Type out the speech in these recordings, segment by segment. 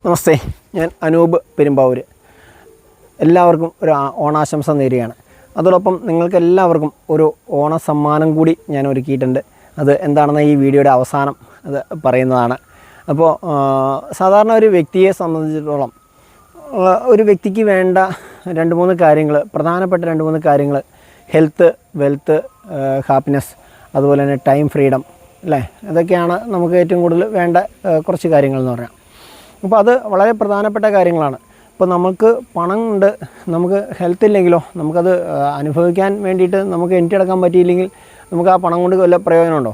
നമസ്തേ, ഞാൻ അനൂപ് പെരുമ്പാവൂര്. എല്ലാവർക്കും ഒരു ഓണാശംസ നേരുകയാണ്. അതോടൊപ്പം നിങ്ങൾക്ക് എല്ലാവർക്കും ഒരു ഓണ സമ്മാനം കൂടി ഞാൻ ഒരുക്കിയിട്ടുണ്ട്. അത് എന്താണെന്ന് ഈ വീഡിയോയുടെ അവസാനം അത് പറയുന്നതാണ്. അപ്പോൾ സാധാരണ ഒരു വ്യക്തിയെ സംബന്ധിച്ചിടത്തോളം ഒരു വ്യക്തിക്ക് വേണ്ട പ്രധാനപ്പെട്ട 2-3 കാര്യങ്ങൾ ഹെൽത്ത്, വെൽത്ത്, ഹാപ്പിനെസ്, അതുപോലെ തന്നെ ടൈം ഫ്രീഡം, അല്ലേ? അതൊക്കെയാണ് നമുക്ക് ഏറ്റവും കൂടുതൽ വേണ്ട കുറച്ച് കാര്യങ്ങളെന്ന് പറയാം. അപ്പോൾ അത് വളരെ പ്രധാനപ്പെട്ട കാര്യങ്ങളാണ്. ഇപ്പോൾ നമുക്ക് പണം ഉണ്ട്, നമുക്ക് ഹെൽത്ത് ഇല്ലെങ്കിലോ നമുക്കത് അനുഭവിക്കാൻ വേണ്ടിയിട്ട് നമുക്ക് എണീറ്റടക്കാൻ പറ്റിയില്ലെങ്കിൽ നമുക്ക് ആ പണം കൊണ്ട് വല്ല പ്രയോജനമുണ്ടോ?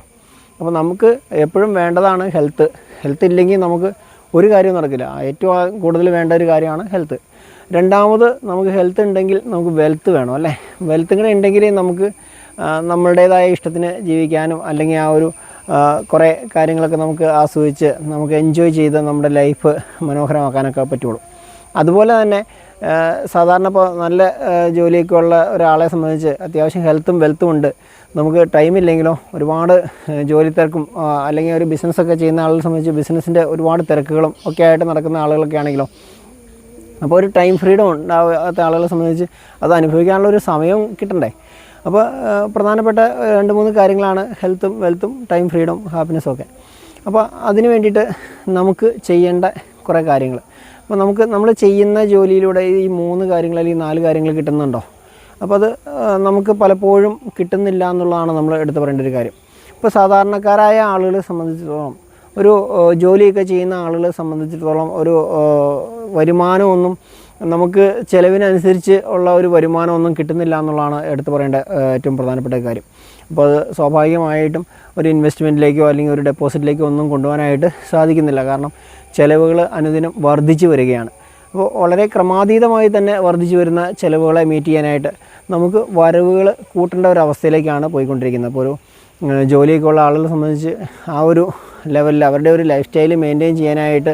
അപ്പോൾ നമുക്ക് എപ്പോഴും വേണ്ടതാണ് ഹെൽത്ത്. ഹെൽത്ത് ഇല്ലെങ്കിൽ നമുക്ക് ഒരു കാര്യവും നടക്കില്ല. ഏറ്റവും കൂടുതൽ വേണ്ട ഒരു കാര്യമാണ് ഹെൽത്ത്. രണ്ടാമത് നമുക്ക് ഹെൽത്ത് ഉണ്ടെങ്കിൽ നമുക്ക് വെൽത്ത് വേണം, അല്ലേ? വെൽത്ത് കൂടെ ഉണ്ടെങ്കിൽ നമുക്ക് നമ്മളുടേതായ ഇഷ്ടത്തിന് ജീവിക്കാനും അല്ലെങ്കിൽ ആ ഒരു കുറേ കാര്യങ്ങളൊക്കെ നമുക്ക് ആസ്വദിച്ച് നമുക്ക് എൻജോയ് ചെയ്ത് നമ്മുടെ ലൈഫ് മനോഹരമാക്കാനൊക്കെ പറ്റുള്ളൂ. അതുപോലെ തന്നെ സാധാരണ ഇപ്പോൾ നല്ല ജോലിയൊക്കെ ഉള്ള ഒരാളെ സംബന്ധിച്ച് അത്യാവശ്യം ഹെൽത്തും വെൽത്തും ഉണ്ട്, നമുക്ക് ടൈമില്ലെങ്കിലോ ഒരുപാട് ജോലി തിരക്കും അല്ലെങ്കിൽ ഒരു ബിസിനസ്സൊക്കെ ചെയ്യുന്ന ആളുകളെ സംബന്ധിച്ച് ബിസിനസ്സിൻ്റെ ഒരുപാട് തിരക്കുകളും ഒക്കെ ആയിട്ട് നടക്കുന്ന ആളുകളൊക്കെ ആണെങ്കിലോ അപ്പോൾ ഒരു ടൈം ഫ്രീഡം ഉണ്ടാകാത്ത ആളുകളെ സംബന്ധിച്ച് അത് അനുഭവിക്കാനുള്ള ഒരു സമയം കിട്ടണ്ടേ? അപ്പോൾ പ്രധാനപ്പെട്ട 2-3 കാര്യങ്ങളാണ് ഹെൽത്തും വെൽത്തും ടൈം ഫ്രീഡം ഹാപ്പിനെസ്സും ഒക്കെ. അപ്പോൾ അതിന് വേണ്ടിയിട്ട് നമുക്ക് ചെയ്യേണ്ട കുറേ കാര്യങ്ങൾ. അപ്പോൾ നമ്മൾ ചെയ്യുന്ന ജോലിയിലൂടെ ഈ 3 കാര്യങ്ങൾ അല്ലെങ്കിൽ 4 കാര്യങ്ങൾ കിട്ടുന്നുണ്ടോ? അപ്പോൾ അത് നമുക്ക് പലപ്പോഴും കിട്ടുന്നില്ല എന്നുള്ളതാണ് നമ്മൾ എടുത്തു പറയേണ്ട ഒരു കാര്യം. ഇപ്പോൾ സാധാരണക്കാരായ ആളുകളെ സംബന്ധിച്ചിടത്തോളം ഒരു ജോലിയൊക്കെ ചെയ്യുന്ന ആളുകളെ സംബന്ധിച്ചിടത്തോളം ഒരു വരുമാനമൊന്നും നമുക്ക് ചിലവിനനുസരിച്ച് ഉള്ള ഒരു വരുമാനമൊന്നും കിട്ടുന്നില്ല എന്നുള്ളതാണ് എടുത്തു പറയേണ്ട ഏറ്റവും പ്രധാനപ്പെട്ട കാര്യം. അപ്പോൾ അത് സ്വാഭാവികമായിട്ടും ഒരു ഇൻവെസ്റ്റ്മെൻറ്റിലേക്കോ അല്ലെങ്കിൽ ഒരു ഡെപ്പോസിറ്റിലേക്കോ ഒന്നും കൊണ്ടുപോകാനായിട്ട് സാധിക്കുന്നില്ല. കാരണം ചിലവുകൾ അനുദിനം വർദ്ധിച്ചു വരികയാണ്. അപ്പോൾ വളരെ ക്രമാതീതമായി തന്നെ വർദ്ധിച്ചു വരുന്ന ചിലവുകളെ മീറ്റ് ചെയ്യാനായിട്ട് നമുക്ക് വരവുകൾ കൂട്ടേണ്ട ഒരു അവസ്ഥയിലേക്കാണ് പോയിക്കൊണ്ടിരിക്കുന്നത്. അപ്പോൾ ഒരു ജോലിയൊക്കെ ഉള്ള ആളുകളെ സംബന്ധിച്ച് ആ ഒരു ലെവലിൽ അവരുടെ ഒരു ലൈഫ് സ്റ്റൈൽ മെയിൻറ്റെയിൻ ചെയ്യാനായിട്ട്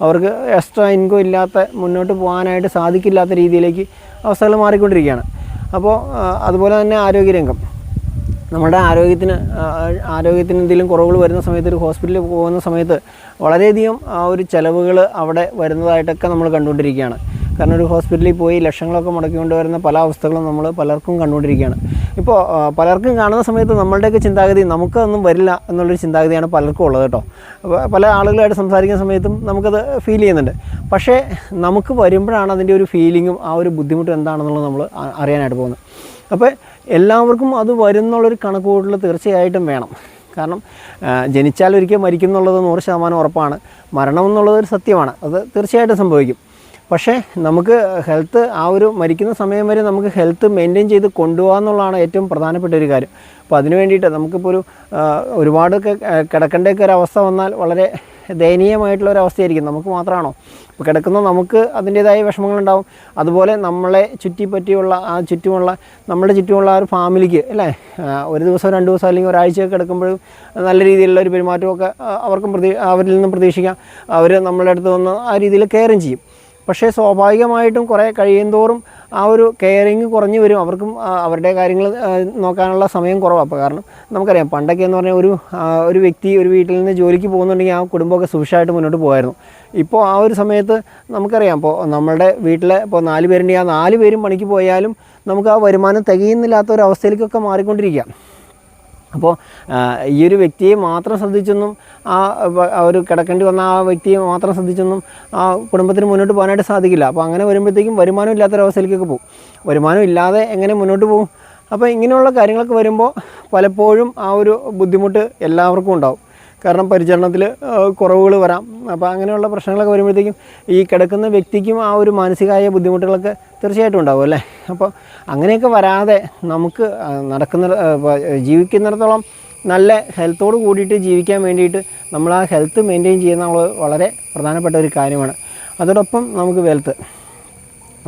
അവർക്ക് എക്സ്ട്രാ ഇൻകം ഇല്ലാത്ത മുന്നോട്ട് പോകാനായിട്ട് സാധിക്കില്ലാത്ത രീതിയിലേക്ക് അവസ്ഥകൾ മാറിക്കൊണ്ടിരിക്കുകയാണ്. അപ്പോൾ അതുപോലെ തന്നെ ആരോഗ്യരംഗം, നമ്മുടെ ആരോഗ്യത്തിന് എന്തെങ്കിലും കുറവുകൾ വരുന്ന സമയത്ത് ഒരു ഹോസ്പിറ്റലിൽ പോകുന്ന സമയത്ത് വളരെയധികം ആ ഒരു ചിലവുകൾ അവിടെ വരുന്നതായിട്ടൊക്കെ നമ്മൾ കണ്ടുകൊണ്ടിരിക്കുകയാണ്. കാരണം ഒരു ഹോസ്പിറ്റലിൽ പോയി ലക്ഷങ്ങളൊക്കെ മുടക്കിക്കൊണ്ട് വരുന്ന പല അവസ്ഥകളും നമ്മൾ പലർക്കും കണ്ടുകൊണ്ടിരിക്കുകയാണ്. ഇപ്പോൾ പലർക്കും കാണുന്ന സമയത്ത് നമ്മളുടെയൊക്കെ ചിന്താഗതി നമുക്കതൊന്നും വരില്ല എന്നുള്ളൊരു ചിന്താഗതിയാണ് പലർക്കും ഉള്ളത് കേട്ടോ. പല ആളുകളായിട്ട് സംസാരിക്കുന്ന സമയത്തും നമുക്കത് ഫീൽ ചെയ്യുന്നുണ്ട്. പക്ഷേ നമുക്ക് വരുമ്പോഴാണ് അതിൻ്റെ ഒരു ഫീലിങ്ങും ആ ഒരു ബുദ്ധിമുട്ടും എന്താണെന്നുള്ളത് നമ്മൾ അറിയാനായിട്ട് പോകുന്നത്. അപ്പോൾ എല്ലാവർക്കും അത് വരുന്നുള്ളൊരു കണക്കുകൂട്ടൽ തീർച്ചയായിട്ടും വേണം. കാരണം ജനിച്ചാൽ ഒരിക്കൽ മരിക്കും എന്നുള്ളത് 100% ഉറപ്പാണ്. മരണം എന്നുള്ളത് ഒരു സത്യമാണ്, അത് തീർച്ചയായിട്ടും സംഭവിക്കും. പക്ഷേ നമുക്ക് ഹെൽത്ത് ആ ഒരു മരിക്കുന്ന സമയം വരെ നമുക്ക് ഹെൽത്ത് മെയിൻറ്റെയിൻ ചെയ്ത് കൊണ്ടുപോകാമെന്നുള്ളതാണ് ഏറ്റവും പ്രധാനപ്പെട്ട ഒരു കാര്യം. അപ്പോൾ അതിന് വേണ്ടിയിട്ട് നമുക്കിപ്പോൾ ഒരുപാടൊക്കെ കിടക്കേണ്ടൊക്കെ ഒരു അവസ്ഥ വന്നാൽ വളരെ ദയനീയമായിട്ടുള്ളൊരവസ്ഥയായിരിക്കും. നമുക്ക് മാത്രമാണോ? ഇപ്പോൾ കിടക്കുന്ന നമുക്ക് അതിൻ്റേതായ വിഷമങ്ങളുണ്ടാവും. അതുപോലെ നമ്മളെ ചുറ്റിപ്പറ്റിയുള്ള നമ്മുടെ ചുറ്റുമുള്ള ആ ഒരു ഫാമിലിക്ക്, അല്ലേ, ഒരു ദിവസം 2 ദിവസം അല്ലെങ്കിൽ ഒരാഴ്ചയൊക്കെ കിടക്കുമ്പോഴും നല്ല രീതിയിലുള്ള ഒരു പെരുമാറ്റമൊക്കെ അവരിൽ നിന്നും പ്രതീക്ഷിക്കാം. അവർ നമ്മളുടെ അടുത്ത് വന്ന് ആ രീതിയിൽ കെയറും ചെയ്യും. പക്ഷേ സ്വാഭാവികമായിട്ടും കുറേ കഴിയുന്തോറും ആ ഒരു കെയറിങ് കുറഞ്ഞു വരും. അവർക്കും അവരുടെ കാര്യങ്ങൾ നോക്കാനുള്ള സമയം കുറവാണ്. അപ്പോൾ കാരണം നമുക്കറിയാം പണ്ടൊക്കെ എന്ന് പറഞ്ഞാൽ ഒരു വ്യക്തി ഒരു വീട്ടിൽ നിന്ന് ജോലിക്ക് പോകുന്നുണ്ടെങ്കിൽ ആ കുടുംബമൊക്കെ സുഭിക്ഷമായിട്ട് മുന്നോട്ട് പോകുമായിരുന്നു. ഇപ്പോൾ ആ ഒരു സമയത്ത് നമുക്കറിയാം, ഇപ്പോൾ നമ്മളുടെ വീട്ടിൽ ഇപ്പോൾ 4 പേരുണ്ടെങ്കിൽ ആ 4 പേരും പണിക്ക് പോയാലും നമുക്ക് ആ വരുമാനം തികയുന്നില്ലാത്ത ഒരു അവസ്ഥയിലേക്കൊക്കെ മാറിക്കൊണ്ടിരിക്കുക. അപ്പോൾ ഈ ഒരു വ്യക്തിയെ മാത്രം ശ്രദ്ധിച്ചൊന്നും ഒരു കിടക്കേണ്ടി വന്ന ആ വ്യക്തിയെ മാത്രം ശ്രദ്ധിച്ചൊന്നും ആ കുടുംബത്തിന് മുന്നോട്ട് പോകാനായിട്ട് സാധിക്കില്ല. അപ്പോൾ അങ്ങനെ വരുമ്പോഴത്തേക്കും വരുമാനം ഇല്ലാത്തൊരവസ്ഥയിലേക്കൊക്കെ പോകും. വരുമാനം ഇല്ലാതെ എങ്ങനെ മുന്നോട്ട് പോകും? അപ്പോൾ ഇങ്ങനെയുള്ള കാര്യങ്ങളൊക്കെ വരുമ്പോൾ പലപ്പോഴും ആ ഒരു ബുദ്ധിമുട്ട് എല്ലാവർക്കും ഉണ്ടാവും. കാരണം പരിചരണത്തിൽ കുറവുകൾ വരാം. അപ്പോൾ അങ്ങനെയുള്ള പ്രശ്നങ്ങളൊക്കെ വരുമ്പോഴത്തേക്കും ഈ കിടക്കുന്ന വ്യക്തിക്കും ആ ഒരു മാനസികമായ ബുദ്ധിമുട്ടുകളൊക്കെ തീർച്ചയായിട്ടും ഉണ്ടാവും, അല്ലേ? അപ്പോൾ അങ്ങനെയൊക്കെ വരാതെ നമുക്ക് ജീവിക്കുന്നിടത്തോളം നല്ല ഹെൽത്തോട് കൂടിയിട്ട് ജീവിക്കാൻ വേണ്ടിയിട്ട് നമ്മൾ ആ ഹെൽത്ത് മെയിൻറ്റെയിൻ ചെയ്യുന്ന വളരെ പ്രധാനപ്പെട്ട ഒരു കാര്യമാണ്. അതോടൊപ്പം നമുക്ക് വെൽത്ത്.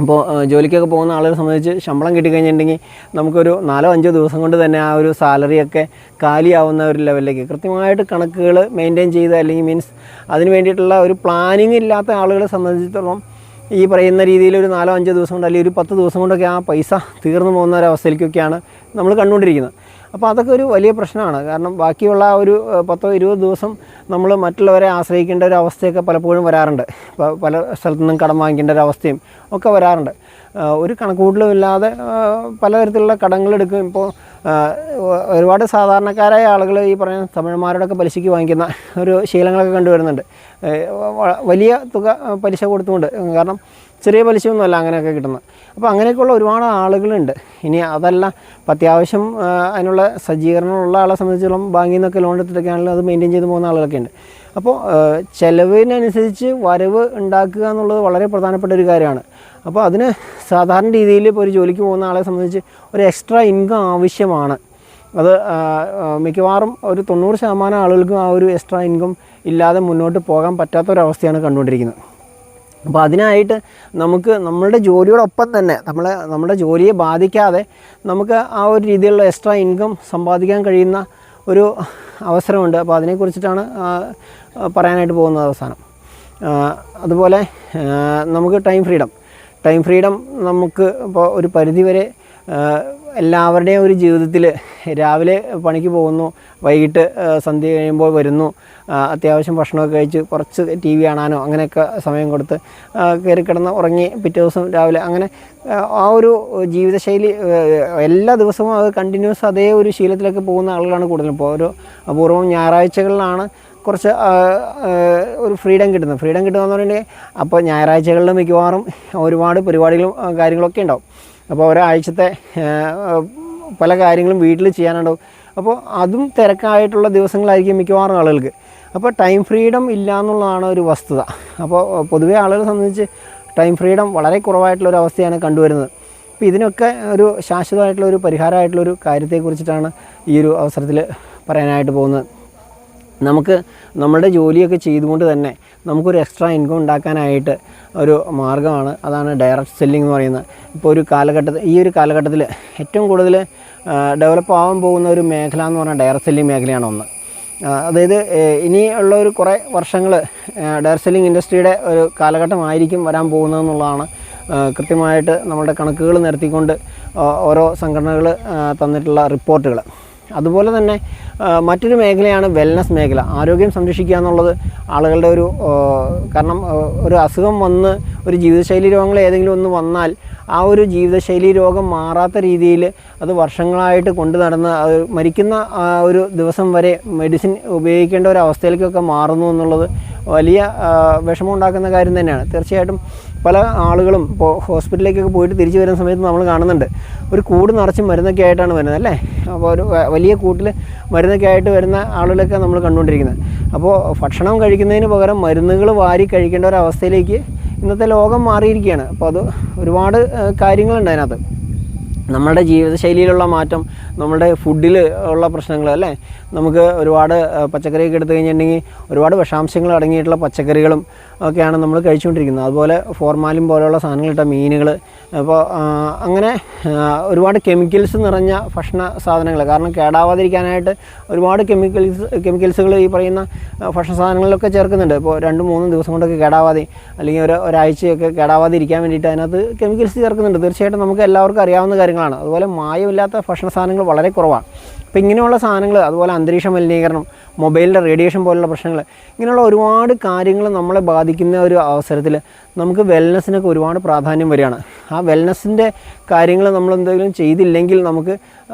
അപ്പോൾ ജോലിക്കൊക്കെ പോകുന്ന ആളുകളെ സംബന്ധിച്ച് ശമ്പളം കിട്ടിക്കഴിഞ്ഞിട്ടുണ്ടെങ്കിൽ നമുക്കൊരു 4-5 ദിവസം കൊണ്ട് തന്നെ ആ ഒരു സാലറിയൊക്കെ കാലിയാവുന്ന ഒരു ലെവലിലേക്ക് കൃത്യമായിട്ട് കണക്കുകൾ മെയിൻറ്റെയിൻ ചെയ്ത് അല്ലെങ്കിൽ അതിന് വേണ്ടിയിട്ടുള്ള ഒരു പ്ലാനിങ് ഇല്ലാത്ത ആളുകളെ സംബന്ധിച്ചിടത്തോളം ഈ പറയുന്ന രീതിയിൽ ഒരു 4-5 ദിവസം കൊണ്ട് അല്ലെങ്കിൽ ഒരു 10 ദിവസം കൊണ്ടൊക്കെ ആ പൈസ തീർന്നു പോകുന്ന ഒരവസ്ഥയിലേക്കൊക്കെയാണ് നമ്മൾ കണ്ടുകൊണ്ടിരിക്കുന്നത്. അപ്പോൾ അതൊക്കെ ഒരു വലിയ പ്രശ്നമാണ്. കാരണം ബാക്കിയുള്ള ഒരു 10-20 ദിവസം നമ്മൾ മറ്റുള്ളവരെ ആശ്രയിക്കേണ്ട ഒരു അവസ്ഥയൊക്കെ പലപ്പോഴും വരാറുണ്ട്. ഇപ്പോൾ പല സ്ഥലത്തു നിന്നും കടം വാങ്ങിക്കേണ്ട ഒരു അവസ്ഥയും ഒക്കെ വരാറുണ്ട്. ഒരു കണക്കുകൂട്ടലും ഇല്ലാതെ പലതരത്തിലുള്ള കടങ്ങളെടുക്കും. ഇപ്പോൾ ഒരുപാട് സാധാരണക്കാരായ ആളുകൾ ഈ പറയുന്ന തമിഴന്മാരോടൊക്കെ പലിശയ്ക്ക് വാങ്ങിക്കുന്ന ഒരു ശീലങ്ങളൊക്കെ കണ്ടുവരുന്നുണ്ട്. വലിയ തുക പലിശ കൊടുത്തുകൊണ്ട്, കാരണം ചെറിയ പലിശയൊന്നുമല്ല അങ്ങനെയൊക്കെ കിട്ടുന്നത്. അപ്പോൾ അങ്ങനെയൊക്കെയുള്ള ഒരുപാട് ആളുകളുണ്ട്. ഇനി അതല്ല, അത്യാവശ്യം അതിനുള്ള സജ്ജീകരണമുള്ള ആളെ സംബന്ധിച്ചിടത്തോളം ബാങ്കിൽ നിന്നൊക്കെ ലോൺ എടുത്തിട്ടൊക്കെയാണെങ്കിലും അത് മെയിൻറ്റെയിൻ ചെയ്ത് പോകുന്ന ആളുകളൊക്കെ ഉണ്ട്. അപ്പോൾ ചിലവിനനുസരിച്ച് വരവ് ഉണ്ടാക്കുക എന്നുള്ളത് വളരെ പ്രധാനപ്പെട്ട ഒരു കാര്യമാണ്. അപ്പോൾ അതിന് സാധാരണ രീതിയിൽ ഇപ്പോൾ ഒരു ജോലിക്ക് പോകുന്ന ആളെ സംബന്ധിച്ച് ഒരു എക്സ്ട്രാ ഇൻകം ആവശ്യമാണ്. അത് മിക്കവാറും ഒരു 90% ആളുകൾക്കും ആ ഒരു എക്സ്ട്രാ ഇൻകം ഇല്ലാതെ മുന്നോട്ട് പോകാൻ പറ്റാത്തൊരവസ്ഥയാണ് കണ്ടുകൊണ്ടിരിക്കുന്നത്. അപ്പോൾ അതിനായിട്ട് നമുക്ക് നമ്മളുടെ ജോലിയോടൊപ്പം തന്നെ നമ്മുടെ ജോലിയെ ബാധിക്കാതെ നമുക്ക് ആ ഒരു രീതിയിലുള്ള എക്സ്ട്രാ ഇൻകം സമ്പാദിക്കാൻ കഴിയുന്ന ഒരു അവസരമുണ്ട്. അപ്പോൾ അതിനെക്കുറിച്ചിട്ടാണ് പറയാനായിട്ട് പോകുന്നത് അവസാനം. അതുപോലെ നമുക്ക് ടൈം ഫ്രീഡം നമുക്ക് ഇപ്പോൾ ഒരു പരിധിവരെ എല്ലാവരുടെയും ഒരു ജീവിതത്തിൽ രാവിലെ പണിക്ക് പോകുന്നു, വൈകിട്ട് സന്ധ്യ കഴിയുമ്പോൾ വരുന്നു, അത്യാവശ്യം ഭക്ഷണമൊക്കെ കഴിച്ച് കുറച്ച് TV കാണാനോ അങ്ങനെയൊക്കെ സമയം കൊടുത്ത് കയറി കിടന്ന് ഉറങ്ങി പിറ്റേ ദിവസം രാവിലെ അങ്ങനെ ആ ഒരു ജീവിതശൈലി എല്ലാ ദിവസവും അത് കണ്ടിന്യൂസ് അതേ ഒരു ശീലത്തിലൊക്കെ പോകുന്ന ആളുകളാണ് കൂടുതലും. ഇപ്പോൾ ഒരു അപൂർവം ഞായറാഴ്ചകളിലാണ് കുറച്ച് ഒരു ഫ്രീഡം കിട്ടുക എന്ന് പറഞ്ഞിട്ടുണ്ടെങ്കിൽ അപ്പോൾ ഞായറാഴ്ചകളിൽ മിക്കവാറും ഒരുപാട് പരിപാടികളും കാര്യങ്ങളൊക്കെ ഉണ്ടാവും. അപ്പോൾ ഒരാഴ്ചത്തെ പല കാര്യങ്ങളും വീട്ടിൽ ചെയ്യാനുണ്ടാവും. അപ്പോൾ അതും തിരക്കായിട്ടുള്ള ദിവസങ്ങളായിരിക്കും മിക്കവാറും ആളുകൾക്ക്. അപ്പോൾ ടൈം ഫ്രീഡം ഇല്ല എന്നുള്ളതാണ് ഒരു വസ്തുത. അപ്പോൾ പൊതുവേ ആളുകളെ സംബന്ധിച്ച് ടൈം ഫ്രീഡം വളരെ കുറവായിട്ടുള്ളൊരു അവസ്ഥയാണ് കണ്ടുവരുന്നത്. അപ്പോൾ ഇതിനൊക്കെ ഒരു ശാശ്വതമായിട്ടുള്ളൊരു പരിഹാരമായിട്ടുള്ളൊരു കാര്യത്തെക്കുറിച്ചിട്ടാണ് ഈ ഒരു അവസരത്തിൽ പറയാനായിട്ട് പോകുന്നത്. നമുക്ക് നമ്മുടെ ജോലിയൊക്കെ ചെയ്തുകൊണ്ട് തന്നെ നമുക്കൊരു എക്സ്ട്രാ ഇൻകം ഉണ്ടാക്കാനായിട്ട് ഒരു മാർഗ്ഗമാണ്, അതാണ് ഡയറക്റ്റ് സെല്ലിംഗ് എന്ന് പറയുന്നത്. ഇപ്പോൾ ഈ ഒരു കാലഘട്ടത്തിൽ ഏറ്റവും കൂടുതൽ ഡെവലപ്പ് ആവാൻ പോകുന്ന ഒരു മേഖല എന്ന് പറഞ്ഞാൽ ഡയറക്റ്റ് സെല്ലിംഗ് മേഖലയാണ് ഒന്ന്. അതായത് ഇനിയുള്ള ഒരു കുറേ വർഷങ്ങൾ ഡയറക്റ്റ് സെല്ലിംഗ് ഇൻഡസ്ട്രിയുടെ ഒരു കാലഘട്ടമായിരിക്കും വരാൻ പോകുന്നതെന്നുള്ളതാണ് കൃത്യമായിട്ട് നമ്മുടെ കണക്കുകൾ നിരത്തിക്കൊണ്ട് ഓരോ സംഘടനകൾ തന്നിട്ടുള്ള റിപ്പോർട്ടുകൾ. അതുപോലെ തന്നെ മറ്റൊരു മേഖലയാണ് വെൽനസ് മേഖല. ആരോഗ്യം സംരക്ഷിക്കുക എന്നുള്ളത് ആളുകളുടെ ഒരു കാരണം ഒരു അസുഖം വന്ന് ഒരു ജീവിതശൈലി രോഗങ്ങൾ ഏതെങ്കിലും ഒന്ന് വന്നാൽ ആ ഒരു ജീവിതശൈലി രോഗം മാറാത്ത രീതിയിൽ അത് വർഷങ്ങളായിട്ട് കൊണ്ടു നടന്ന് അത് മരിക്കുന്ന ഒരു ദിവസം വരെ മെഡിസിൻ ഉപയോഗിക്കേണ്ട ഒരു അവസ്ഥയിലേക്കൊക്കെ മാറുന്നു എന്നുള്ളത് വലിയ വിഷമം ഉണ്ടാക്കുന്ന കാര്യം തന്നെയാണ്. തീർച്ചയായിട്ടും പല ആളുകളും ഇപ്പോൾ ഹോസ്പിറ്റലിലേക്കൊക്കെ പോയിട്ട് തിരിച്ചു വരുന്ന സമയത്ത് നമ്മൾ കാണുന്നുണ്ട് ഒരു കൂട് നിറച്ച് മരുന്നൊക്കെ ആയിട്ടാണ് വരുന്നത് അല്ലേ. അപ്പോൾ ഒരു വലിയ കൂട്ടിൽ മരുന്നൊക്കെ ആയിട്ട് വരുന്ന ആളുകളൊക്കെ നമ്മൾ കണ്ടുകൊണ്ടിരിക്കുന്നത്. അപ്പോൾ ഭക്ഷണം കഴിക്കുന്നതിന് പകരം മരുന്നുകൾ വാരി കഴിക്കേണ്ട ഒരു അവസ്ഥയിലേക്ക് ഇന്നത്തെ ലോകം മാറിയിരിക്കുകയാണ്. അപ്പോൾ അത് ഒരുപാട് കാര്യങ്ങളുണ്ട് അതിനകത്ത്. നമ്മളുടെ ജീവിതശൈലിയിലുള്ള മാറ്റം, നമ്മളുടെ ഫുഡിൽ ഉള്ള പ്രശ്നങ്ങൾ അല്ലേ. നമുക്ക് ഒരുപാട് പച്ചക്കറിയൊക്കെ എടുത്തു കഴിഞ്ഞിട്ടുണ്ടെങ്കിൽ ഒരുപാട് വിഷാംശങ്ങൾ അടങ്ങിയിട്ടുള്ള പച്ചക്കറികളും ഒക്കെയാണ് നമ്മൾ കഴിച്ചുകൊണ്ടിരിക്കുന്നത്. അതുപോലെ ഫോർമാലിൻ പോലെയുള്ള സാധനങ്ങളിട്ട മീനുകൾ. അപ്പോൾ അങ്ങനെ ഒരുപാട് കെമിക്കൽസ് നിറഞ്ഞ ഭക്ഷണ സാധനങ്ങൾ, കാരണം കേടാവാതിരിക്കാനായിട്ട് ഒരുപാട് കെമിക്കൽസുകൾ ഈ പറയുന്ന ഭക്ഷണ സാധനങ്ങളിലൊക്കെ ചേർക്കുന്നുണ്ട്. ഇപ്പോൾ 2-3 ദിവസം കൊണ്ടൊക്കെ കേടാവാതെ അല്ലെങ്കിൽ ഒരാഴ്ചയൊക്കെ കേടാവാതെ ഇരിക്കാൻ വേണ്ടിയിട്ട് അതിനകത്ത് കെമിക്കൽസ് ചേർക്കുന്നുണ്ട്. തീർച്ചയായിട്ടും നമുക്ക് എല്ലാവർക്കും അറിയാവുന്ന കാര്യങ്ങളാണ്. അതുപോലെ മായമില്ലാത്ത ഭക്ഷണ സാധനങ്ങൾ വളരെ കുറവാണ്. അപ്പോൾ ഇങ്ങനെയുള്ള സാധനങ്ങൾ, അതുപോലെ അന്തരീക്ഷ മലിനീകരണം, മൊബൈലിൻ്റെ റേഡിയേഷൻ പോലുള്ള പ്രശ്നങ്ങൾ, ഇങ്ങനെയുള്ള ഒരുപാട് കാര്യങ്ങൾ നമ്മളെ ബാധിക്കുന്ന ഒരു അവസരത്തിൽ നമുക്ക് വെൽനെസ്സിനൊക്കെ ഒരുപാട് പ്രാധാന്യം വരികയാണ്. ആ വെൽനെസ്സിൻ്റെ കാര്യങ്ങൾ നമ്മൾ എന്തെങ്കിലും ചെയ്തില്ലെങ്കിൽ നമുക്ക്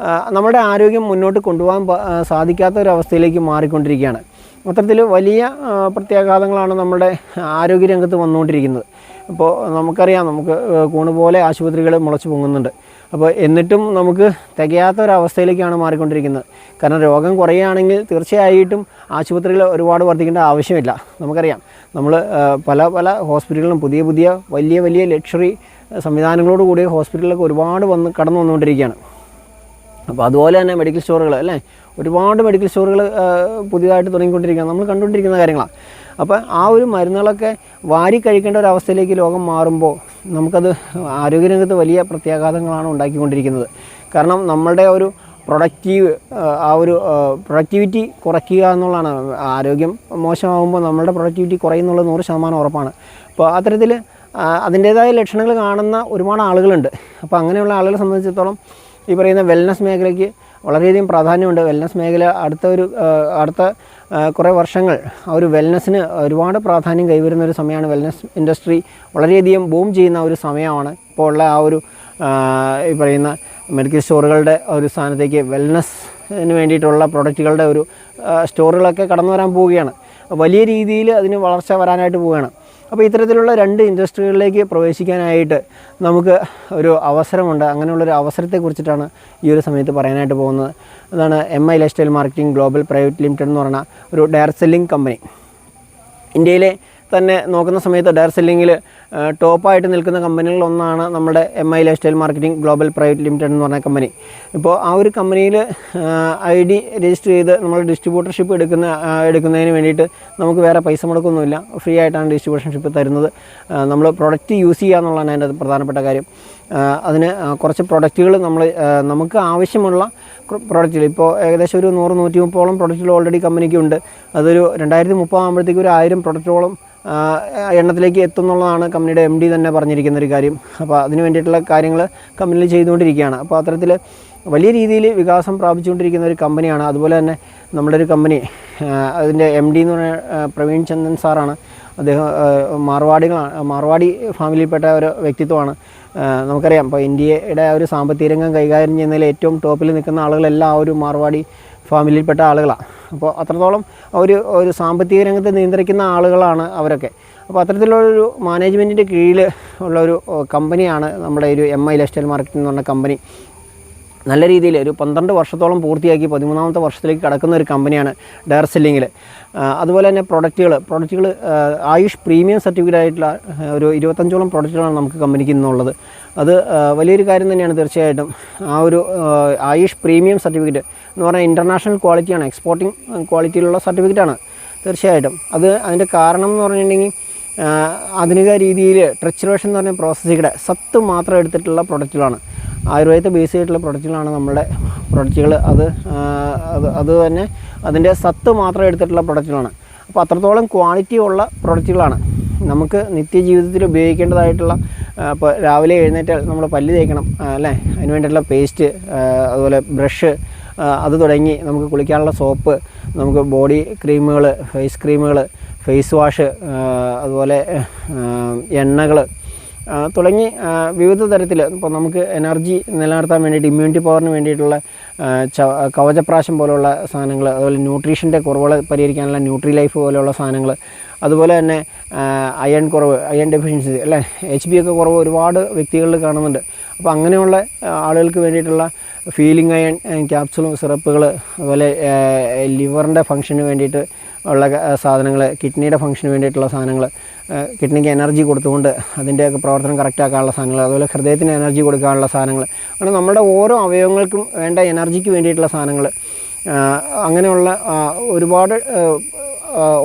നമ്മുടെ ആരോഗ്യം മുന്നോട്ട് കൊണ്ടുപോകാൻ സാധിക്കാത്ത ഒരു അവസ്ഥയിലേക്ക് മാറിക്കൊണ്ടിരിക്കുകയാണ്. അത്തരത്തിൽ വലിയ പ്രത്യാഘാതങ്ങളാണ് നമ്മുടെ ആരോഗ്യരംഗത്ത് വന്നുകൊണ്ടിരിക്കുന്നത്. ഇപ്പോൾ നമുക്കറിയാം, നമുക്ക് കൂണുപോലെ ആശുപത്രികൾ മുളച്ചു പൊങ്ങുന്നുണ്ട്. അപ്പോൾ എന്നിട്ടും നമുക്ക് തികയാത്തൊരവസ്ഥയിലേക്കാണ് മാറിക്കൊണ്ടിരിക്കുന്നത്. കാരണം രോഗം കുറയുകയാണെങ്കിൽ തീർച്ചയായിട്ടും ആശുപത്രികൾ ഒരുപാട് വർദ്ധിക്കേണ്ട ആവശ്യമില്ല. നമുക്കറിയാം, നമ്മൾ പല ഹോസ്പിറ്റലുകളും പുതിയ വലിയ ലക്ഷറി സംവിധാനങ്ങളോട് കൂടിയ ഹോസ്പിറ്റലിലൊക്കെ ഒരുപാട് കടന്നു വന്നുകൊണ്ടിരിക്കുകയാണ്. അപ്പോൾ അതുപോലെ തന്നെ മെഡിക്കൽ സ്റ്റോറുകൾ അല്ലേ, ഒരുപാട് മെഡിക്കൽ സ്റ്റോറുകൾ പുതിയതായിട്ട് തുടങ്ങിക്കൊണ്ടിരിക്കുകയാണ്. നമ്മൾ കണ്ടുകൊണ്ടിരിക്കുന്ന കാര്യങ്ങളാണ്. അപ്പോൾ ആ ഒരു മരുന്നുകളൊക്കെ വാരി കഴിക്കേണ്ട ഒരു അവസ്ഥയിലേക്ക് ലോകം മാറുമ്പോൾ നമുക്കത് ആരോഗ്യരംഗത്ത് വലിയ പ്രത്യാഘാതങ്ങളാണ് ഉണ്ടാക്കിക്കൊണ്ടിരിക്കുന്നത്. കാരണം നമ്മളുടെ ഒരു പ്രൊഡക്ടിവിറ്റി കുറയ്ക്കുക എന്നുള്ളതാണ്. ആരോഗ്യം മോശമാകുമ്പോൾ നമ്മളുടെ പ്രൊഡക്ടിവിറ്റി കുറയുന്നുള്ളത് 100% ഉറപ്പാണ്. അപ്പോൾ അത്തരത്തിൽ അതിൻ്റേതായ ലക്ഷണങ്ങൾ കാണുന്ന ഒരുപാട് ആളുകളുണ്ട്. അപ്പോൾ അങ്ങനെയുള്ള ആളുകളെ സംബന്ധിച്ചിടത്തോളം ഈ പറയുന്ന വെൽനസ് മേഖലയ്ക്ക് വളരെയധികം പ്രാധാന്യമുണ്ട്. വെൽനസ് മേഖല അടുത്ത കുറേ വർഷങ്ങൾ ആ ഒരു വെൽനസ്സിന് ഒരുപാട് പ്രാധാന്യം കൈവരുന്ന ഒരു സമയമാണ്. വെൽനസ് ഇൻഡസ്ട്രി വളരെയധികം ബൂം ചെയ്യുന്ന ഒരു സമയമാണ് ഇപ്പോൾ ഉള്ള ആ ഒരു ഈ പറയുന്ന മെഡിക്കൽ സ്റ്റോറുകളുടെ ഒരു സ്ഥാനത്തേക്ക് വെൽനസ്സിന് വേണ്ടിയിട്ടുള്ള പ്രൊഡക്റ്റുകളുടെ ഒരു സ്റ്റോറുകളൊക്കെ കടന്നു വരാൻ പോവുകയാണ്. വലിയ രീതിയിൽ അതിന് വളർച്ച വരാനായിട്ട് പോവുകയാണ്. അപ്പോൾ ഇത്തരത്തിലുള്ള 2 ഇൻഡസ്ട്രികളിലേക്ക് പ്രവേശിക്കാനായിട്ട് നമുക്ക് ഒരു അവസരമുണ്ട്. അങ്ങനെയുള്ളൊരു അവസരത്തെക്കുറിച്ചിട്ടാണ് ഈ ഒരു സമയത്ത് പറയാനായിട്ട് പോകുന്നത്. അതാണ് MI lifestyle marketing global private limited എന്ന് പറയുന്ന ഒരു ഡയറക്റ്റ് സെല്ലിംഗ് കമ്പനി. ഇന്ത്യയിലെ തന്നെ നോക്കുന്ന സമയത്ത് ഡയറക്റ്റ് സെല്ലിങ്ങിൽ ടോപ്പായിട്ട് നിൽക്കുന്ന കമ്പനികളിലൊന്നാണ് നമ്മുടെ MI lifestyle marketing global private limited എന്ന് പറഞ്ഞ കമ്പനി. ഇപ്പോൾ ആ ഒരു കമ്പനിയിൽ ID രജിസ്റ്റർ ചെയ്ത് നമ്മൾ ഡിസ്ട്രിബ്യൂട്ടർഷിപ്പ് എടുക്കുന്നതിന് വേണ്ടിയിട്ട് നമുക്ക് വേറെ പൈസ മുടക്കൊന്നുമില്ല. ഫ്രീ ആയിട്ടാണ് ഡിസ്ട്രിബ്യൂഷൻഷിപ്പ് തരുന്നത്. നമ്മൾ പ്രൊഡക്റ്റ് യൂസ് ചെയ്യുക എന്നുള്ളതാണ് അതിൻ്റെ പ്രധാനപ്പെട്ട കാര്യം. അതിന് കുറച്ച് പ്രൊഡക്റ്റുകൾ നമുക്ക് ആവശ്യമുള്ള പ്രൊഡക്റ്റുകൾ ഇപ്പോൾ ഏകദേശം ഒരു 100-130ഓളം പ്രൊഡക്റ്റുകൾ ഓൾറെഡി കമ്പനിക്കുണ്ട്. അതൊരു 2030 ആകുമ്പോഴത്തേക്ക് ഒരു 1000 പ്രൊഡക്റ്റുകളും എണ്ണത്തിലേക്ക് എത്തുന്നുള്ളതാണ് കമ്പനിയുടെ MD തന്നെ പറഞ്ഞിരിക്കുന്ന ഒരു കാര്യം. അപ്പോൾ അതിന് വേണ്ടിയിട്ടുള്ള കാര്യങ്ങൾ കമ്പനിയിൽ ചെയ്തുകൊണ്ടിരിക്കുകയാണ്. അപ്പോൾ അത്തരത്തിൽ വലിയ രീതിയിൽ വികാസം പ്രാപിച്ചുകൊണ്ടിരിക്കുന്ന ഒരു കമ്പനിയാണ്. അതുപോലെ തന്നെ നമ്മുടെ ഒരു കമ്പനി അതിൻ്റെ MD എന്ന് പറഞ്ഞ പ്രവീൺ ചന്ദൻ സാറാണ്. അദ്ദേഹം മാർവാടി ഫാമിലിയിൽപ്പെട്ട ഒരു വ്യക്തിത്വമാണ്. നമുക്കറിയാം ഇപ്പോൾ ഇന്ത്യയുടെ ഒരു സാമ്പത്തിക രംഗം കൈകാര്യം ചെയ്യുന്നതിൽ ഏറ്റവും ടോപ്പിൽ നിൽക്കുന്ന ആളുകളെല്ലാം ആ ഒരു മാർവാടി ഫാമിലിയിൽപ്പെട്ട ആളുകളാണ്. അപ്പോൾ അത്രത്തോളം ഒരു സാമ്പത്തിക രംഗത്തെ നിയന്ത്രിക്കുന്ന ആളുകളാണ് അവരൊക്കെ. അപ്പോൾ അത്തരത്തിലുള്ളൊരു മാനേജ്മെൻറ്റിൻ്റെ കീഴിൽ ഉള്ളൊരു കമ്പനിയാണ് നമ്മുടെ ഒരു MI ലൈഫ്സ്റ്റൈൽ മാർക്കറ്റിംഗ് എന്ന് പറഞ്ഞ കമ്പനി. നല്ല രീതിയിൽ ഒരു 12 വർഷത്തോളം പൂർത്തിയാക്കി 13ാമത്തെ വർഷത്തിലേക്ക് കടക്കുന്ന ഒരു കമ്പനിയാണ് ഡയറക്റ്റ് സെല്ലിങ്ങിൽ. അതുപോലെ തന്നെ പ്രൊഡക്റ്റുകൾ ആയുഷ് പ്രീമിയം സർട്ടിഫിക്കറ്റ് ആയിട്ടുള്ള ഒരു 25ഓളം പ്രൊഡക്റ്റുകളാണ് നമുക്ക് കമ്പനിക്ക് ഇന്നുള്ളത്. അത് വലിയൊരു കാര്യം തന്നെയാണ് തീർച്ചയായിട്ടും. ആ ഒരു ആയുഷ് പ്രീമിയം സർട്ടിഫിക്കറ്റ് എന്ന് പറഞ്ഞാൽ ഇൻ്റർനാഷണൽ ക്വാളിറ്റിയാണ്, എക്സ്പോർട്ടിംഗ് ക്വാളിറ്റിയിലുള്ള സർട്ടിഫിക്കറ്റാണ് തീർച്ചയായിട്ടും. അതിൻ്റെ കാരണം എന്ന് പറഞ്ഞിട്ടുണ്ടെങ്കിൽ ആധുനിക രീതിയിൽ ട്രിച്ചുലേഷൻ എന്ന് പറഞ്ഞ പ്രോസസ്സിലൂടെ സത്ത് മാത്രം എടുത്തിട്ടുള്ള പ്രൊഡക്റ്റുകളാണ്. ആയുർവേദത്തെ ബേസ് ചെയ്തിട്ടുള്ള പ്രൊഡക്റ്റുകളാണ് നമ്മുടെ പ്രൊഡക്റ്റുകൾ. അത് തന്നെ അതിൻ്റെ സത്ത് മാത്രം എടുത്തിട്ടുള്ള പ്രൊഡക്റ്റുകളാണ്. അപ്പോൾ അത്രത്തോളം ക്വാളിറ്റി ഉള്ള പ്രൊഡക്റ്റുകളാണ് നമുക്ക് നിത്യജീവിതത്തിൽ ഉപയോഗിക്കേണ്ടതായിട്ടുള്ള. ഇപ്പോൾ രാവിലെ എഴുന്നേറ്റാൽ നമ്മൾ പല്ല് തേക്കണം അല്ലേ, അതിന് വേണ്ടിയിട്ടുള്ള പേസ്റ്റ്, അതുപോലെ ബ്രഷ്, അത് തുടങ്ങി നമുക്ക് കുളിക്കാനുള്ള സോപ്പ്, നമുക്ക് ബോഡി ക്രീമുകൾ, ഫേസ് ക്രീമുകൾ, ഫേസ് വാഷ്, അതുപോലെ എണ്ണകൾ തുടങ്ങി വിവിധ തരത്തിൽ ഇപ്പോൾ നമുക്ക് എനർജി നിലനിർത്താൻ വേണ്ടിയിട്ട്, ഇമ്മ്യൂണിറ്റി പവറിന് വേണ്ടിയിട്ടുള്ള കവചപ്രാശം പോലുള്ള സാധനങ്ങൾ, അതുപോലെ ന്യൂട്രീഷൻ്റെ കുറവുകൾ പരിഹരിക്കാനുള്ള ന്യൂട്രി ലൈഫ് പോലെയുള്ള സാധനങ്ങൾ, അതുപോലെ തന്നെ അയൺ ഡെഫിഷ്യൻസി അല്ലേ, HB ഒക്കെ കുറവ് ഒരുപാട് വ്യക്തികളിൽ കാണുന്നുണ്ട്. അപ്പോൾ അങ്ങനെയുള്ള ആളുകൾക്ക് വേണ്ടിയിട്ടുള്ള ഫീലിംഗ് അയൺ ക്യാപ്സുളും സിറപ്പുകൾ, അതുപോലെ ലിവറിൻ്റെ ഫംഗ്ഷന് വേണ്ടിയിട്ട് ഉള്ള സാധനങ്ങൾ, കിഡ്നിയുടെ ഫംഗ്ഷന് വേണ്ടിയിട്ടുള്ള സാധനങ്ങൾ, കിഡ്നിക്ക് എനർജി കൊടുത്തുകൊണ്ട് അതിൻ്റെയൊക്കെ പ്രവർത്തനം കറക്റ്റാക്കാനുള്ള സാധനങ്ങൾ, അതുപോലെ ഹൃദയത്തിന് എനർജി കൊടുക്കാനുള്ള സാധനങ്ങൾ, അങ്ങനെ നമ്മുടെ ഓരോ അവയവങ്ങൾക്കും വേണ്ട എനർജിക്ക് വേണ്ടിയിട്ടുള്ള സാധനങ്ങൾ, അങ്ങനെയുള്ള ഒരുപാട്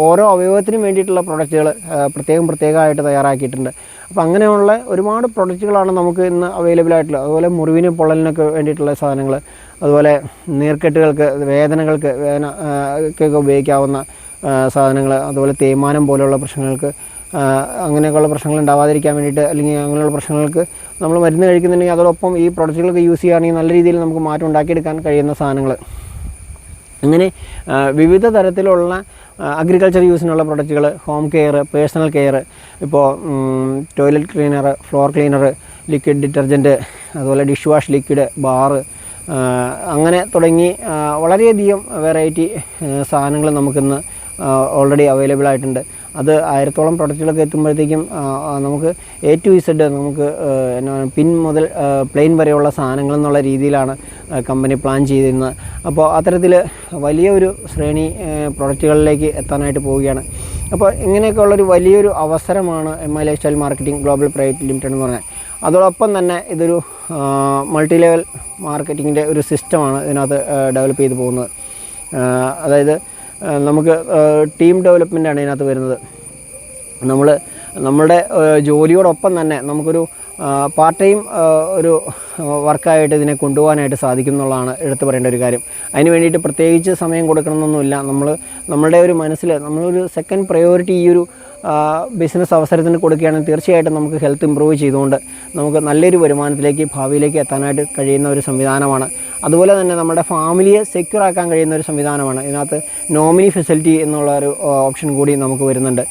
ഓരോ അവയവത്തിനും വേണ്ടിയിട്ടുള്ള പ്രൊഡക്റ്റുകൾ പ്രത്യേകമായിട്ട് തയ്യാറാക്കിയിട്ടുണ്ട്. അപ്പോൾ അങ്ങനെയുള്ള ഒരുപാട് പ്രൊഡക്റ്റുകളാണ് നമുക്ക് ഇന്ന് അവൈലബിൾ ആയിട്ടുള്ളത്. അതുപോലെ മുറിവിന് പൊള്ളലിനൊക്കെ വേണ്ടിയിട്ടുള്ള സാധനങ്ങൾ, അതുപോലെ നീർക്കെട്ടുകൾക്ക്, വേദനയ്ക്കൊക്കെ ഉപയോഗിക്കാവുന്ന സാധനങ്ങൾ, അതുപോലെ തേയ്മാനം പോലെയുള്ള പ്രശ്നങ്ങൾക്ക്, അങ്ങനെയൊക്കെയുള്ള പ്രശ്നങ്ങൾ ഉണ്ടാവാതിരിക്കാൻ വേണ്ടിയിട്ട്, അല്ലെങ്കിൽ അങ്ങനെയുള്ള പ്രശ്നങ്ങൾക്ക് നമ്മൾ മരുന്ന് കഴിക്കുന്നുണ്ടെങ്കിൽ അതോടൊപ്പം ഈ പ്രൊഡക്റ്റുകളൊക്കെ യൂസ് ചെയ്യുകയാണെങ്കിൽ നല്ല രീതിയിൽ നമുക്ക് മാറ്റം ഉണ്ടാക്കിയെടുക്കാൻ കഴിയുന്ന സാധനങ്ങൾ. അങ്ങനെ വിവിധ തരത്തിലുള്ള അഗ്രികൾച്ചർ യൂസിനുള്ള പ്രൊഡക്റ്റുകൾ, ഹോം കെയർ, പേഴ്സണൽ കെയർ, ഇപ്പോൾ toilet cleaner, floor cleaner, liquid detergent, അതുപോലെ ഡിഷ് വാഷ് ലിക്വിഡ്, ബാറ്, അങ്ങനെ തുടങ്ങി വളരെയധികം വെറൈറ്റി സാധനങ്ങൾ നമുക്കിന്ന് ഓൾറെഡി അവൈലബിൾ ആയിട്ടുണ്ട്. അത് 1000ഓളം പ്രൊഡക്റ്റുകളൊക്കെ എത്തുമ്പോഴത്തേക്കും നമുക്ക് A to Z നമുക്ക് പിൻ മുതൽ പ്ലെയിൻ വരെയുള്ള സാധനങ്ങൾ എന്നുള്ള രീതിയിലാണ് കമ്പനി പ്ലാൻ ചെയ്തിരുന്നത്. അപ്പോൾ അത്തരത്തിൽ വലിയൊരു ശ്രേണി പ്രൊഡക്റ്റുകളിലേക്ക് എത്താനായിട്ട് പോവുകയാണ്. അപ്പോൾ ഇങ്ങനെയൊക്കെയുള്ളൊരു വലിയൊരു അവസരമാണ് MI lifestyle marketing global private limited എന്ന് പറഞ്ഞാൽ. അതോടൊപ്പം തന്നെ ഇതൊരു മൾട്ടി ലെവൽ മാർക്കറ്റിങ്ങിൻ്റെ ഒരു സിസ്റ്റമാണ് ഇതിനകത്ത് ഡെവലപ്പ് ചെയ്ത് പോകുന്നത്. അതായത് നമുക്ക് ടീം ഡെവലപ്മെൻറ്റാണ് ഇതിനകത്ത് വരുന്നത്. നമ്മൾ നമ്മുടെ ജോലിയോടൊപ്പം തന്നെ നമുക്കൊരു പാർട്ട് ടൈം ഒരു വർക്കായിട്ട് ഇതിനെ കൊണ്ടുപോകാനായിട്ട് സാധിക്കും എന്നുള്ളതാണ് എടുത്തു പറയേണ്ട ഒരു കാര്യം. അതിന് വേണ്ടിയിട്ട് പ്രത്യേകിച്ച് സമയം കൊടുക്കണമെന്നൊന്നുമില്ല. നമ്മളുടെ ഒരു മനസ്സിൽ നമ്മളൊരു സെക്കൻഡ് പ്രയോറിറ്റി ഈ ഒരു ബിസിനസ് അവസരത്തിന് കൊടുക്കുകയാണെങ്കിൽ തീർച്ചയായിട്ടും നമുക്ക് ഹെൽത്ത് ഇമ്പ്രൂവ് ചെയ്തുകൊണ്ട് നമുക്ക് നല്ലൊരു വരുമാനത്തിലേക്ക് ഭാവിയിലേക്ക് എത്താനായിട്ട് കഴിയുന്ന ഒരു സംവിധാനമാണ്. അതുപോലെ തന്നെ നമ്മുടെ ഫാമിലിയെ സെക്യൂർ ആക്കാൻ കഴിയുന്ന ഒരു സംവിധാനമാണ്. ഇതിനകത്ത് നോമിനി ഫെസിലിറ്റി എന്നുള്ള ഒരു ഓപ്ഷൻ കൂടി നമുക്ക് വരുന്നുണ്ട്.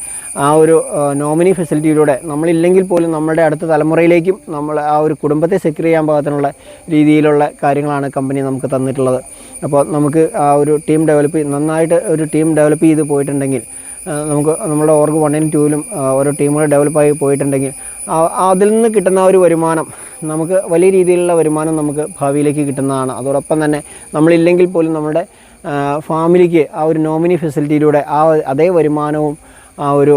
ആ ഒരു നോമിനി ഫെസിലിറ്റിയിലൂടെ നമ്മളില്ലെങ്കിൽ പോലും നമ്മുടെ അടുത്ത തലമുറയിലേക്കും നമ്മൾ ആ ഒരു കുടുംബത്തെ സെക്യൂർ ചെയ്യാൻ പാകത്തിനുള്ള രീതിയിലുള്ള കാര്യങ്ങളാണ് കമ്പനി നമുക്ക് തന്നിട്ടുള്ളത്. അപ്പോൾ നമുക്ക് ആ ഒരു ടീം നന്നായിട്ട് ഒരു ടീം ഡെവലപ്പ് ചെയ്ത് പോയിട്ടുണ്ടെങ്കിൽ നമുക്ക് നമ്മുടെ ഓർഗ് 1-നും 2-ലും ഓരോ ടീമുകൾ ഡെവലപ്പായി പോയിട്ടുണ്ടെങ്കിൽ അതിൽ നിന്ന് കിട്ടുന്ന ഒരു വരുമാനം നമുക്ക് വലിയ രീതിയിലുള്ള വരുമാനം നമുക്ക് ഭാവിയിലേക്ക് കിട്ടുന്നതാണ്. അതോടൊപ്പം തന്നെ നമ്മളില്ലെങ്കിൽ പോലും നമ്മുടെ ഫാമിലിക്ക് ആ ഒരു നോമിനി ഫെസിലിറ്റിയിലൂടെ അതേ വരുമാനവും ആ ഒരു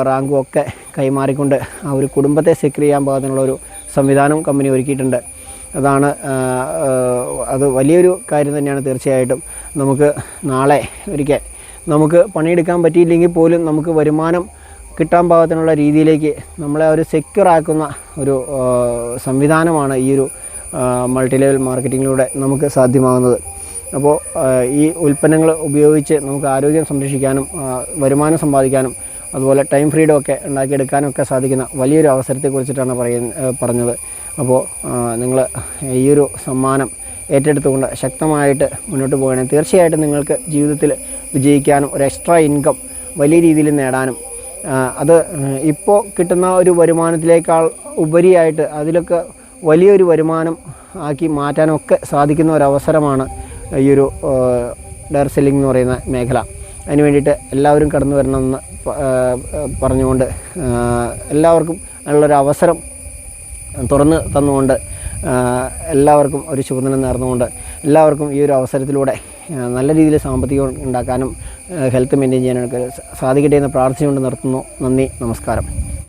റാങ്കും ഒക്കെ കൈമാറിക്കൊണ്ട് ആ ഒരു കുടുംബത്തെ സെക്യൂർ ചെയ്യാൻ പാകത്തിനുള്ളൊരു സംവിധാനം കമ്പനി ഒരുക്കിയിട്ടുണ്ട്. അതാണ് അത് വലിയൊരു കാര്യം തന്നെയാണ്. തീർച്ചയായിട്ടും നമുക്ക് നാളെ ഒരിക്കൽ നമുക്ക് പണിയെടുക്കാൻ പറ്റിയില്ലെങ്കിൽ പോലും നമുക്ക് വരുമാനം കിട്ടാൻ പാകത്തിനുള്ള രീതിയിലേക്ക് നമ്മളെ ഒരു സെക്യൂർ ആക്കുന്ന ഒരു സംവിധാനമാണ് ഈ ഒരു മൾട്ടി ലെവൽ മാർക്കറ്റിങ്ങിലൂടെ നമുക്ക് സാധ്യമാകുന്നത്. അപ്പോൾ ഈ ഉൽപ്പന്നങ്ങൾ ഉപയോഗിച്ച് നമുക്ക് ആരോഗ്യം സംരക്ഷിക്കാനും വരുമാനം സമ്പാദിക്കാനും അതുപോലെ ടൈം ഫ്രീഡം ഒക്കെ ഉണ്ടാക്കിയെടുക്കാനും ഒക്കെ സാധിക്കുന്ന വലിയൊരു അവസരത്തെക്കുറിച്ചിട്ടാണ് പറഞ്ഞത്. അപ്പോൾ നിങ്ങൾ ഈ ഒരു സമ്മാനം ഏറ്റെടുത്തുകൊണ്ട് ശക്തമായിട്ട് മുന്നോട്ട് പോവുകയാണെങ്കിൽ തീർച്ചയായിട്ടും നിങ്ങൾക്ക് ജീവിതത്തിൽ വിജയിക്കാനും ഒരു എക്സ്ട്രാ ഇൻകം വലിയ രീതിയിൽ നേടാനും അത് ഇപ്പോൾ കിട്ടുന്ന ഒരു വരുമാനത്തിലേക്കാൾ ഉപരിയായിട്ട് അതിലൊക്കെ വലിയൊരു വരുമാനം ആക്കി മാറ്റാനൊക്കെ സാധിക്കുന്ന ഒരവസരമാണ് ഈ ഒരു ഡയറക്റ്റ് സെല്ലിംഗ് എന്ന് പറയുന്ന മേഖല. അതിന് വേണ്ടിയിട്ട് എല്ലാവരും കടന്നു വരണമെന്ന് പറഞ്ഞുകൊണ്ട് എല്ലാവർക്കും അതിനുള്ളൊരു അവസരം തുറന്ന് തന്നുകൊണ്ട് എല്ലാവർക്കും ഒരു ശുഭദിനം നേർന്നുകൊണ്ട് എല്ലാവർക്കും ഈ ഒരു അവസരത്തിലൂടെ നല്ല രീതിയിൽ സാമ്പത്തികം ഉണ്ടാക്കാനും ഹെൽത്ത് മെയിൻറ്റെയിൻ ചെയ്യാനൊക്കെ സാധിക്കട്ടെ എന്ന് പ്രാർത്ഥിച്ചുകൊണ്ട് നിർത്തുന്നു. നന്ദി, നമസ്കാരം.